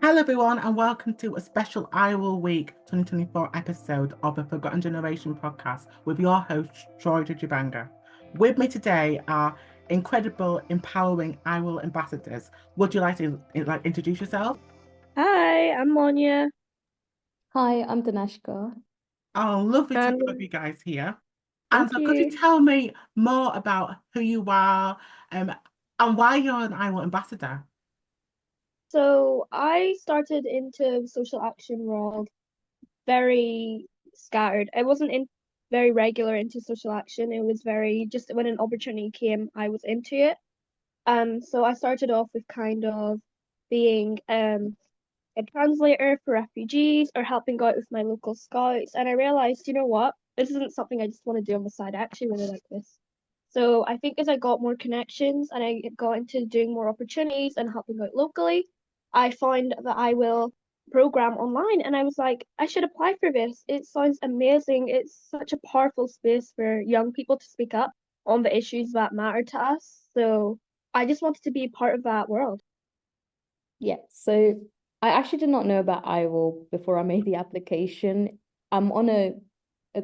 Hello, everyone, and welcome to a special Iowa Week 2024 episode of the Forgotten Generation podcast with your host, Troy Njenje-Mbanga. With me today are incredible, empowering Iowa ambassadors. Would you like to introduce yourself? Hi, I'm Monya. Hi, I'm Dineshtga. Oh, lovely to have And you guys here. And thank so, could you you. tell me more about who you are um, and why you're an Iowa ambassador? So I started into social action world very scattered. I wasn't in very regular into social action. It was very just when an opportunity came, I was into it. So I started off with kind of being a translator for refugees or helping out with my local scouts. And I realized, you know what? This isn't something I just want to do on the side. I actually really like this. So I think as I got more connections and I got into doing more opportunities and helping out locally, I found that I will program online and I was like, I should apply for this. It sounds amazing. It's such a powerful space for young people to speak up on the issues that matter to us. So I just wanted to be part of that world. Yeah, so I actually did not know about IWIL before I made the application. I'm on a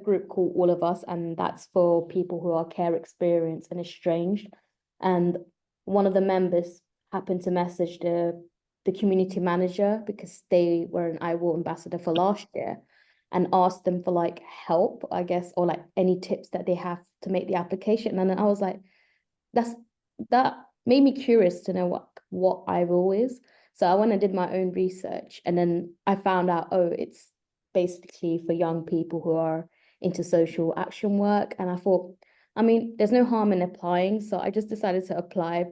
group called All of Us, and that's for people who are care experienced and estranged. And one of the members happened to message the community manager because they were an IWIL ambassador for last year and asked them for like help, I guess, or like any tips that they have to make the application. And then I was like, that's that made me curious to know what IRO is. So I went and did my own research, and then I found out, oh, it's basically for young people who are into social action work. And I thought, I mean, there's no harm in applying, so I just decided to apply,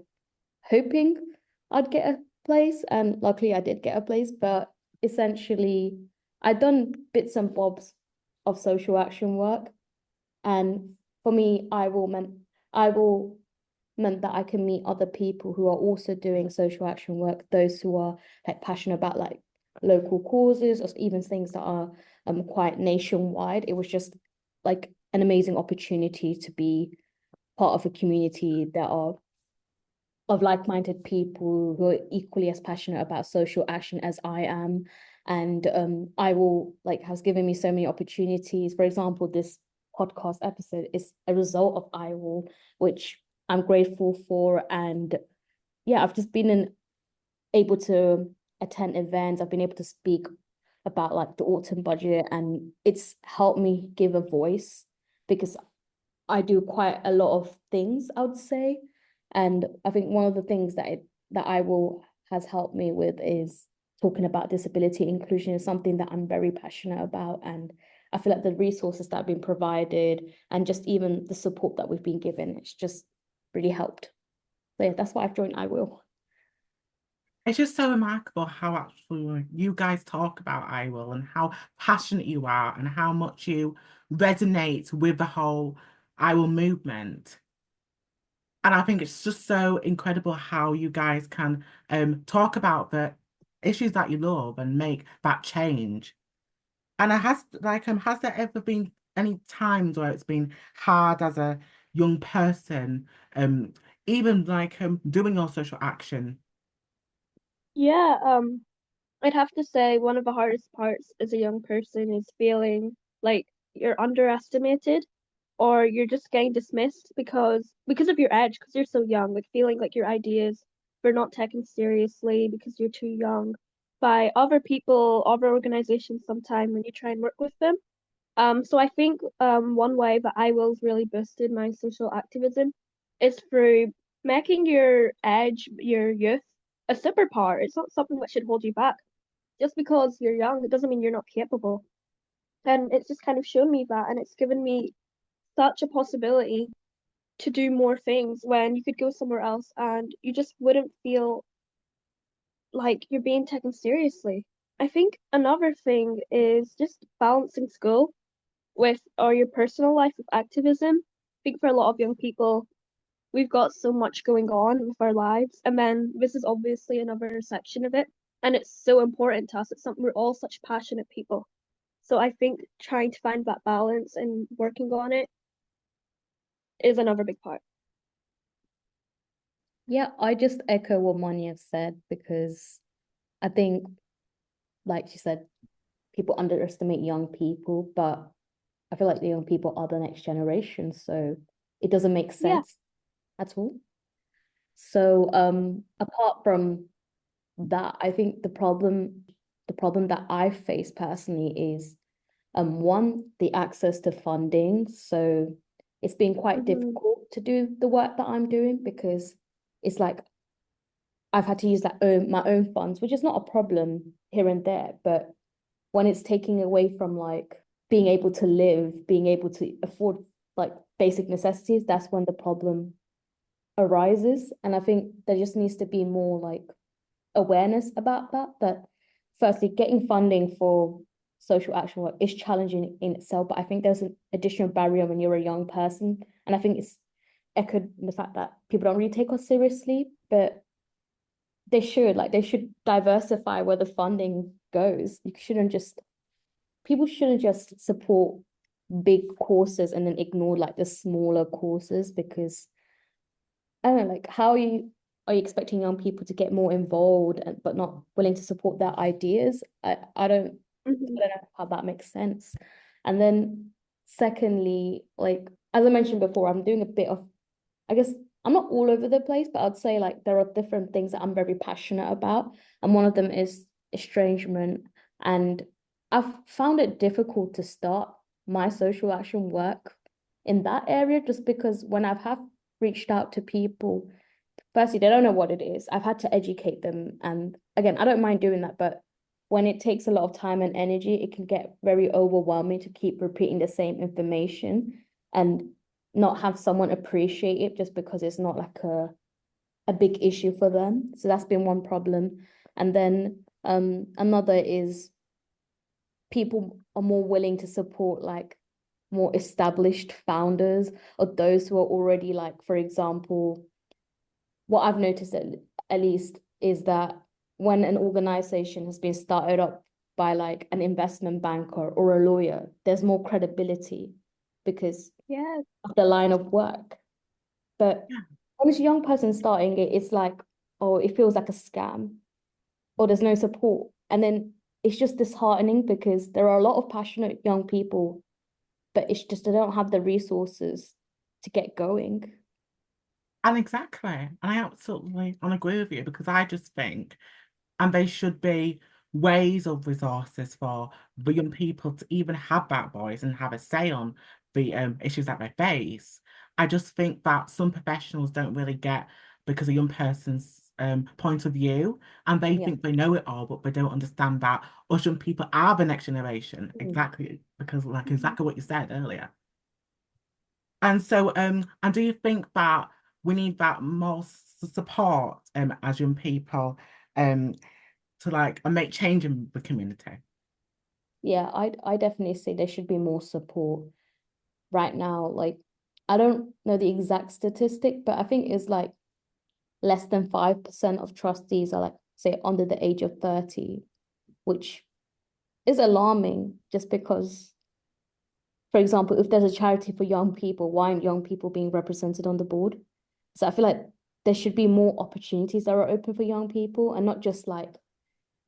hoping I'd get a place, and luckily I did get a place. But essentially, I'd done bits and bobs of social action work, and for me, I will meant that I can meet other people who are also doing social action work, those who are like passionate about like local causes or even things that are quite nationwide. It was just like an amazing opportunity to be part of a community that are of like-minded people who are equally as passionate about social action as I am. And I will like has given me so many opportunities. For example, this podcast episode is a result of I will, which I'm grateful for. And yeah, I've just able to attend events. I've been able to speak about like the autumn budget, and it's helped me give a voice because I do quite a lot of things, I would say. And I think one of the things that I will has helped me with is talking about disability inclusion is something that I'm very passionate about. And I feel like the resources that have been provided and just even the support that we've been given, it's just really helped. So yeah, that's why I've joined I Will. It's just so remarkable how actually you guys talk about I Will and how passionate you are and how much you resonate with the whole I Will movement. And I think it's just so incredible how you guys can talk about the issues that you love and make that change. And it has there ever been any times where it's been hard as a young person, even doing your social action? Yeah, I'd have to say one of the hardest parts as a young person is feeling like you're underestimated or you're just getting dismissed because of your age, because you're so young, like feeling like your ideas are not taken seriously because you're too young by other people, other organizations sometime when you try and work with them. So I think one way that I will's really boosted my social activism is through making your age, your youth, a superpower. It's not something that should hold you back. Just because you're young, it doesn't mean you're not capable. And it's just kind of shown me that, and it's given me such a possibility to do more things when you could go somewhere else and you just wouldn't feel like you're being taken seriously. I think another thing is just balancing school with or your personal life with activism. I think for a lot of young people, we've got so much going on with our lives, and then this is obviously another section of it, and it's so important to us. It's something we're all such passionate people. So I think trying to find that balance and working on it is another big part. Yeah, I just echo what Monya said because I think like you said, people underestimate young people, but I feel like the young people are the next generation, so it doesn't make Yeah. sense at all. So apart from that, I think the problem that I face personally is one, the access to funding. So it's been quite Mhm. difficult to do the work that I'm doing because it's like I've had to use my own funds, which is not a problem here and there, but when it's taking away from like being able to live, being able to afford like basic necessities, that's when the problem arises. And I think there just needs to be more like awareness about that. That firstly, getting funding for social action work is challenging in itself, but I think there's an additional barrier when you're a young person. And I think it's echoed in the fact that people don't really take us seriously, but they should diversify where the funding goes. People shouldn't just support big courses and then ignore like the smaller courses, because I don't know, like how are you expecting young people to get more involved but not willing to support their ideas? I don't Mhm. I don't know how that makes sense. And then secondly, like as I mentioned before, I'm doing a bit of, I guess I'm not all over the place, but I'd say like there are different things that I'm very passionate about. And one of them is estrangement. And I've found it difficult to start my social action work in that area just because when I've have reached out to people, firstly, they don't know what it is. I've had to educate them. And again, I don't mind doing that, but when it takes a lot of time and energy, it can get very overwhelming to keep repeating the same information and not have someone appreciate it just because it's not like a big issue for them. So that's been one problem. And then another is people are more willing to support like more established founders or those who are already like, for example, what I've noticed at least is that when an organization has been started up by like an investment banker or a lawyer, there's more credibility because Yeah. of the line of work. But Yeah. when it's a young person starting it, it's like, oh, it feels like a scam or there's no support. And then it's just disheartening because there are a lot of passionate young people, but it's just they don't have the resources to get going. And exactly. And I absolutely agree with you because I just think, and there should be ways of resources for the young people to even have that voice and have a say on the issues that they face. I just think that some professionals don't really get because a young person's point of view, and they Yeah. think they know it all, but they don't understand that us young people are the next generation. Mhm. Exactly, because like Mhm. exactly what you said earlier. And so, and do you think that we need that more support as young people um to like make change in the community? Yeah, I definitely say there should be more support right now. Like, I don't know the exact statistic, but I think it's like less than 5% of trustees are like, say, under the age of 30, which is alarming just because, for example, if there's a charity for young people, why aren't young people being represented on the board? So I feel like there should be more opportunities that are open for young people and not just like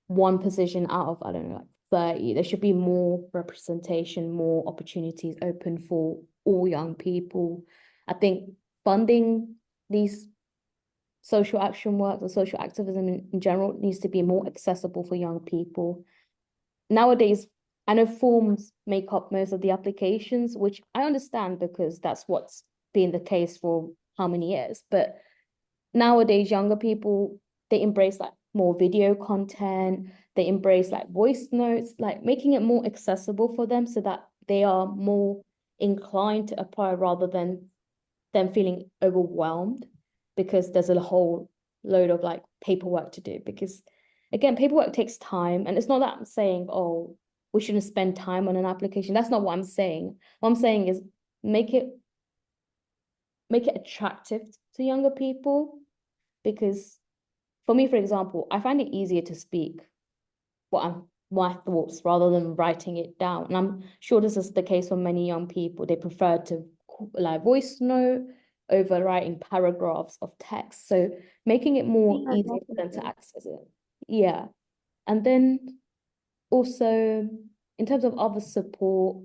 one position out of, I don't know, like 30. There should be more representation, more opportunities open for all young people. I think funding these social action work and social activism in general needs to be more accessible for young people. Nowadays, I know forms make up most of the applications, which I understand because that's what's been the case for how many years. But nowadays, younger people, they embrace like more video content, they embrace like voice notes, like making it more accessible for them so that they are more inclined to apply rather than them feeling overwhelmed because there's a whole load of like paperwork to do. Because again, paperwork takes time, and it's not that I'm saying, oh, we shouldn't spend time on an application. That's not what I'm saying. What I'm saying is make it make it attractive to younger people, because for me, for example, I find it easier to speak my thoughts rather than writing it down. And I'm sure this is the case for many young people. They prefer to like voice note over writing paragraphs of text. So making it more Yeah, easy for them to definitely. access it. Yeah. And then Also, in terms of other support,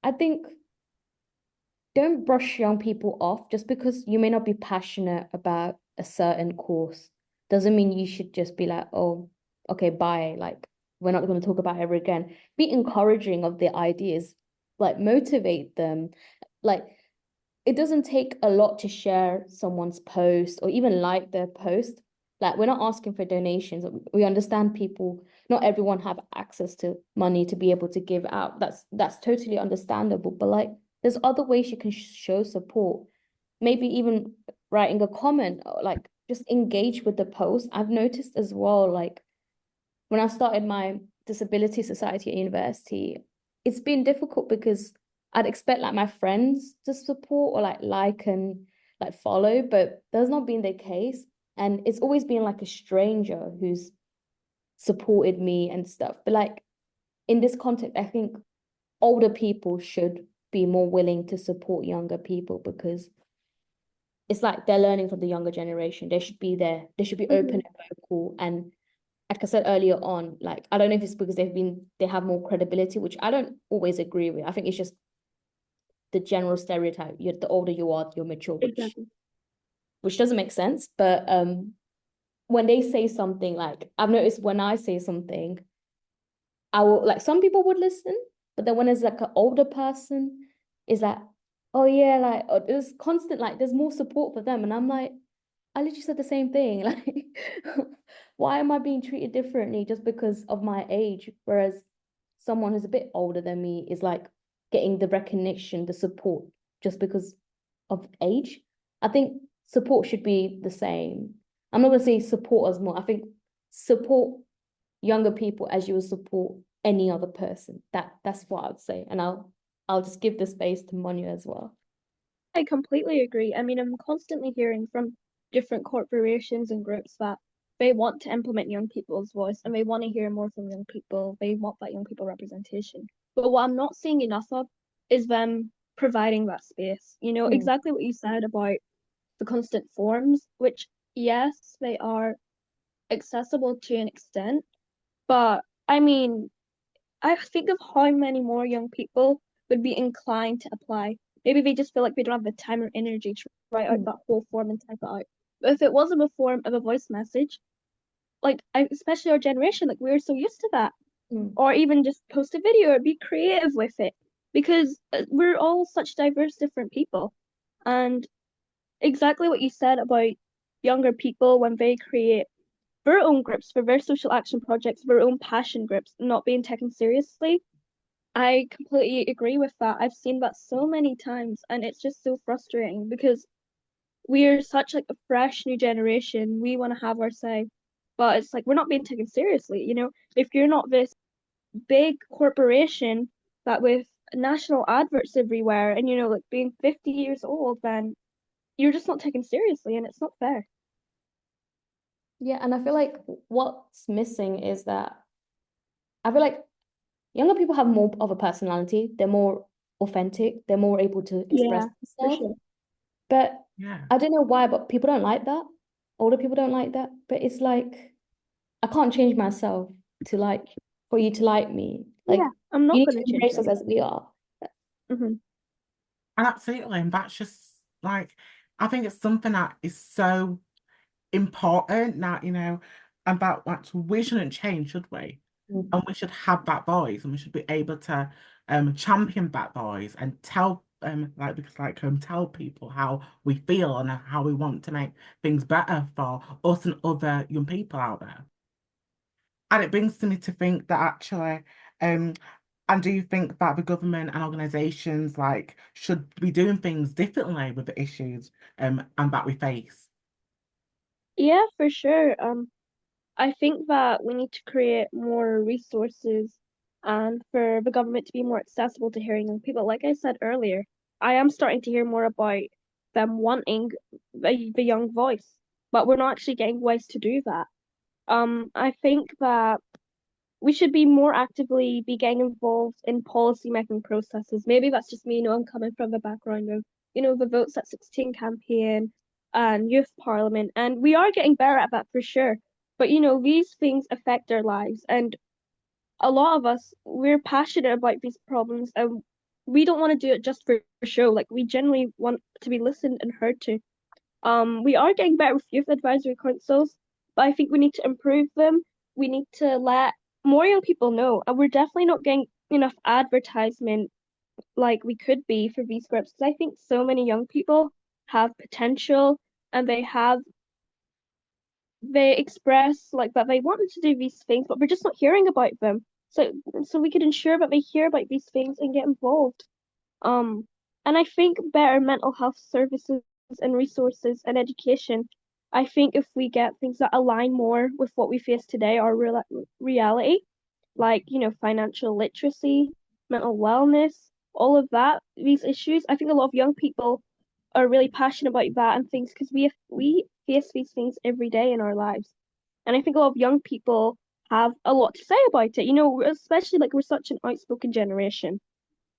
I think don't brush young people off just because you may not be passionate about a certain course. Doesn't mean you should just be like, oh, okay, bye. Like, we're not going to talk about it ever again. Be encouraging of their ideas, like, motivate them. Like, it doesn't take a lot to share someone's post or even like their post. Like, we're not asking for donations. We understand people, not everyone have access to money to be able to give out. That's totally understandable. But like, there's other ways you can show support. Maybe even writing a comment, or like just engage with the post. I've noticed as well, like when I started my disability society at university, it's been difficult because I'd expect like my friends to support or like and like follow, but that's not been the case. And it's always been like a stranger who's supported me and stuff. But like in this context, I think older people should be more willing to support younger people because it's like they're learning from the younger generation. They should be there. They should be open Mhm. and vocal. And like I said earlier on, like I don't know if it's because they have more credibility, which I don't always agree with. I think it's just the general stereotype. The older you are, you're mature, Exactly. which doesn't make sense. But when they say something, like I've noticed when I say something, I will like some people would listen, but then when it's like an older person, is like, oh yeah, like there's constant like there's more support for them, and I'm like, I literally said the same thing. Like, why am I being treated differently just because of my age? Whereas someone who's a bit older than me is like getting the recognition, the support just because of age. I think support should be the same. I'm not gonna say support us more. I think support younger people as you would support any other person. That's what I would say. And I'll just give the space to Monya as well. I completely agree. I mean, I'm constantly hearing from different corporations and groups that they want to implement young people's voice and they want to hear more from young people. They want that young people representation. But what I'm not seeing enough of is them providing that space. You know, Mm, exactly what you said about the constant forms, which, yes, they are accessible to an extent. But I mean, I think of how many more young people would be inclined to apply. Maybe they just feel like they don't have the time or energy to write out mm, that whole form and type it out. But if it was in the form of a voice message, especially our generation, like we're so used to that, mm. or even just post a video or be creative with it, because we're all such diverse, different people. And exactly what you said about younger people when they create their own groups for their social action projects, their own passion groups, not being taken seriously. I completely agree with that. I've seen that so many times, and it's just so frustrating because we're such like a fresh new generation. We want to have our say, but it's like we're not being taken seriously. You know, if you're not this big corporation that with national adverts everywhere, and like being 50 years old, then you're just not taken seriously, and it's not fair. Yeah, and I feel like what's missing is that I feel like younger people have more of a personality. They're more authentic. They're more able to express Yeah, for themselves. sure. But Yeah. I don't know why, but people don't like that. Older people don't like that. But it's like I can't change myself to like for you to like me. Like Yeah, I'm you not need gonna to change embrace us them. as we are. And absolutely. And that's just like, I think it's something that is so important that, about like we shouldn't change, should we? Mm. And we should have that voice and we should be able to champion that voice and tell tell people how we feel and how we want to make things better for us and other young people out there. And it brings to me to think that actually, um, and do you think that the government and organisations like should be doing things differently with the issues and that we face? Yeah, for sure. I think that we need to create more resources and for the government to be more accessible to hearing young people. Like I said earlier, I am starting to hear more about them wanting the young voice, but we're not actually getting ways to do that. I think that we should be more actively be getting involved in policy making processes. Maybe that's just me, I'm coming from the background of, the Votes at 16 campaign and youth parliament, and we are getting better at that for sure. But these things affect our lives, and a lot of us, we're passionate about these problems and we don't want to do it just for show. Like we genuinely want to be listened and heard to. We are getting better with youth advisory councils, but I think we need to improve them. We need to let more young people know, and we're definitely not getting enough advertisement like we could be for these groups because I think so many young people have potential and they express like that they wanted to do these things, but we're just not hearing about them. So we could ensure that they hear about these things and get involved. Um, and I think better mental health services and resources and education. I think if we get things that align more with what we face today, our reality, like, financial literacy, mental wellness, all of that, these issues, I think a lot of young people are really passionate about that and things because we face these things every day in our lives. And I think a lot of young people have a lot to say about it, especially like we're such an outspoken generation.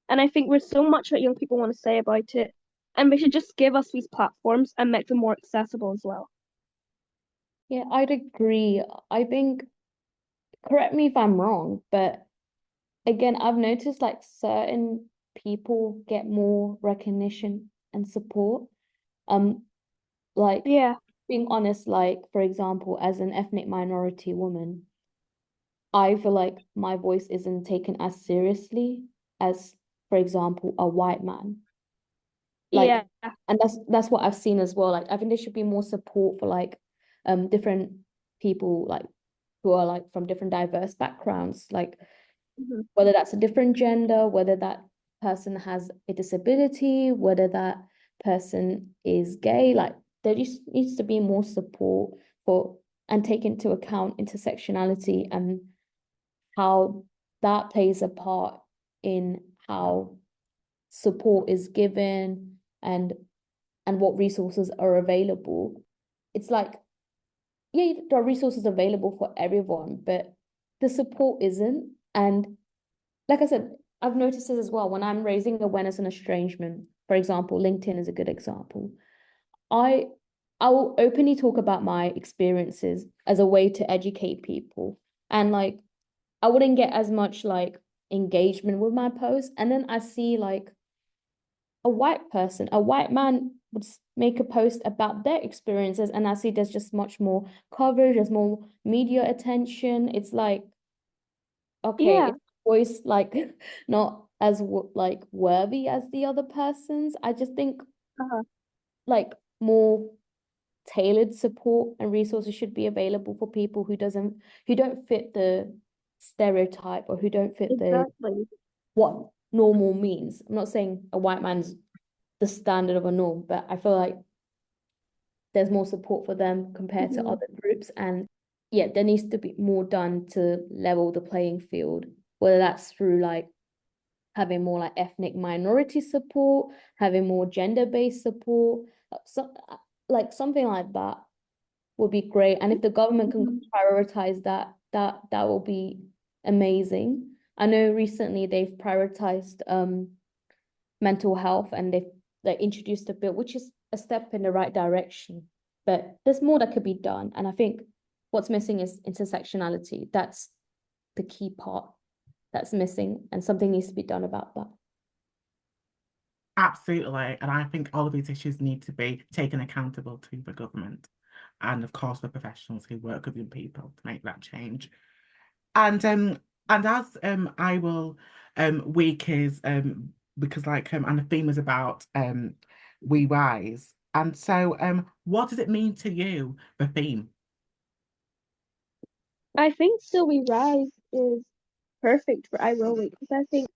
And I think there's so much that young people want to say about it. And they should just give us these platforms and make them more accessible as well. Yeah, I'd agree. I think, correct me if I'm wrong, but again, I've noticed like certain people get more recognition and support. Um, like Yeah, being honest, like for example, as an ethnic minority woman, I feel like my voice isn't taken as seriously as, for example, a white man. Like, yeah, and that's what I've seen as well. Like, I think there should be more support for like different people like who are like from different diverse backgrounds, like mhm, whether that's a different gender, whether that person has a disability, whether that person is gay, like there just needs to be more support for and take into account intersectionality and how that plays a part in how support is given and what resources are available. It's like, yeah, there are resources available for everyone, but the support isn't. And like I said, I've noticed this as well when I'm raising awareness and estrangement. For example, LinkedIn is a good example. I I will openly talk about my experiences as a way to educate people. And like I wouldn't get as much like engagement with my post. And then I see like a white person, a white man would make a post about their experiences, and I see there's just much more coverage, there's more media attention. It's like, okay, yeah, it's voice like not as like worthy as the other person's. I just think uh-huh, like more tailored support and resources should be available for people who don't fit the stereotype or who don't fit the exactly. what normal means. I'm not saying a white man's the standard of a norm, but I feel like there's more support for them compared to Mhm. other groups. And yeah, there needs to be more done to level the playing field, whether that's through like having more like ethnic minority support, having more gender-based support, so, like something like that would be great. And if the government can Mhm. prioritize that, that will be amazing. I know recently they've prioritized mental health and they've like introduced a bill, which is a step in the right direction. But there's more that could be done. And I think what's missing is intersectionality. That's the key part that's missing, and something needs to be done about that. Absolutely. And I think all of these issues need to be taken accountable to the government and of course the professionals who work with young people to make that change. And as I will week is because like and the theme is about we rise. And so what does it mean to you, the theme? I think Still We Rise is perfect for I Will Week because I think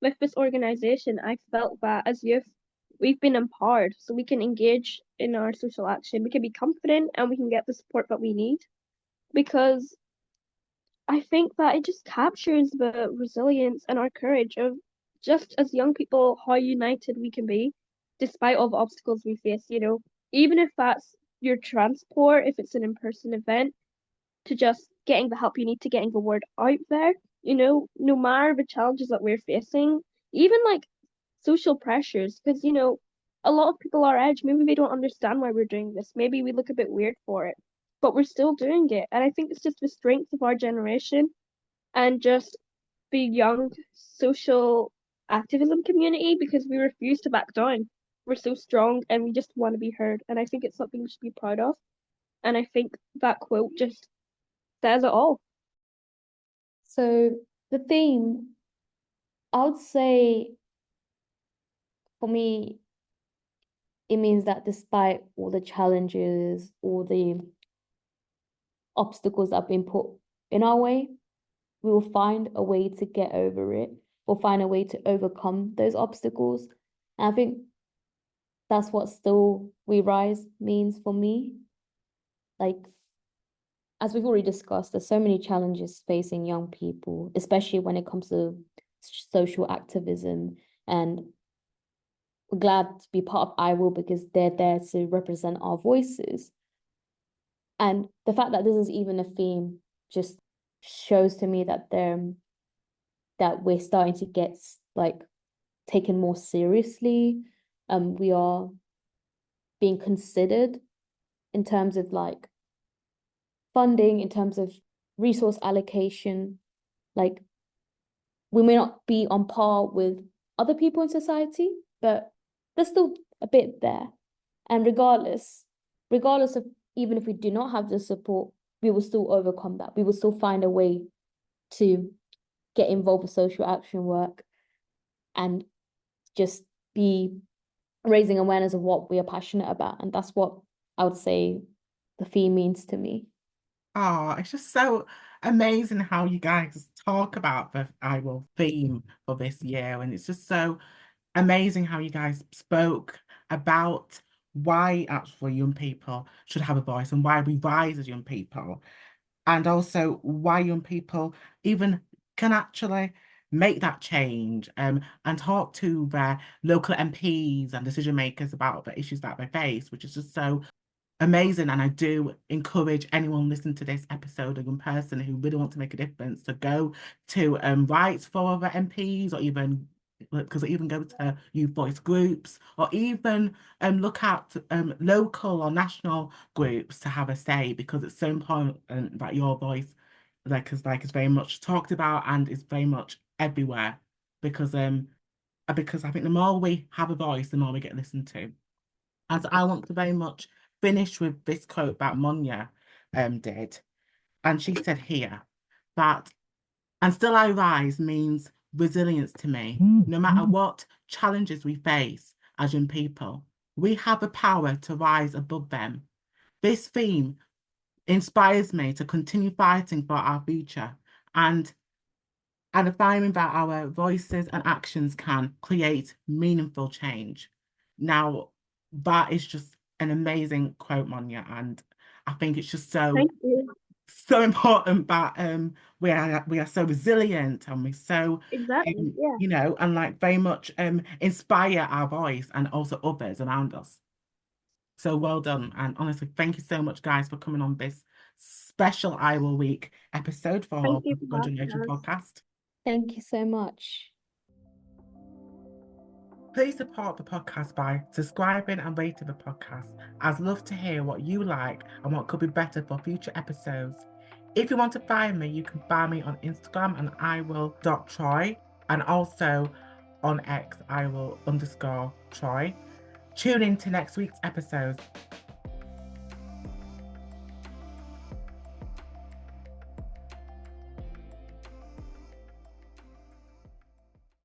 with this organization, I felt that as youth, we've been empowered so we can engage in our social action. We can be confident and we can get the support that we need because I think that it just captures the resilience and our courage of just as young people, how united we can be despite all the obstacles we face. Even if that's your transport, if it's an in-person event, to just getting the help you need to getting the word out there, no matter the challenges that we're facing, even like social pressures, because a lot of people our age, maybe they don't understand why we're doing this. Maybe we look a bit weird for it, but we're still doing it. And I think it's just the strength of our generation and just the young social activism community because we refuse to back down. We're so strong and we just want to be heard. And I think it's something we should be proud of. And I think that quote just says it all. So the theme, I would say for me, it means that despite all the challenges, all the obstacles that have been put in our way, we will find a way to get over it. We'll find a way to overcome those obstacles. And I think that's what Still We Rise means for me. Like, as we've already discussed, there's so many challenges facing young people, especially when it comes to social activism. And we're glad to be part of I Will because they're there to represent our voices. And the fact that this is even a theme just shows to me that we're starting to get like taken more seriously. We are being considered in terms of like funding, in terms of resource allocation. Like, we may not be on par with other people in society, but there's still a bit there. And regardless of, even if we do not have the support, we will still overcome that. We will still find a way to get involved with social action work and just be raising awareness of what we are passionate about. And that's what I would say the theme means to me. Oh, it's just so amazing how you guys talk about the I Will theme for this year. And it's just so amazing how you guys spoke about why actually young people should have a voice and why we rise as young people. And also why young people even can actually make that change and talk to their local MPs and decision makers about the issues that they face, which is just so amazing. And I do encourage anyone listening to this episode, a young person who really wants to make a difference, to go to write for other MPs, or even because I even go to youth voice groups, or even look at local or national groups to have a say, because it's so important that your voice is very much talked about and is very much everywhere, because I think the more we have a voice, the more we get listened to. And so I want to very much finish with this quote that Monya did. And she said here that, and still I rise means resilience to me. No matter what challenges we face as young people, we have the power to rise above them. This theme inspires me to continue fighting for our future and affirming that our voices and actions can create meaningful change. Now, that is just an amazing quote, Monya, and I think it's just Thank you. so important that we are so resilient, and we so Exactly. Yeah. and like very much inspire our voice and also others around us. So well done, and honestly, thank you so much, guys, for coming on this special I Will Week episode Thank for you the for Good having Generation us. podcast. Thank you so much. Please support the podcast by subscribing and rating the podcast. I'd love to hear what you like and what could be better for future episodes. If you want to find me, you can find me on Instagram and iwill.troy, and also on X, iwill_Troy. Tune in to next week's episode.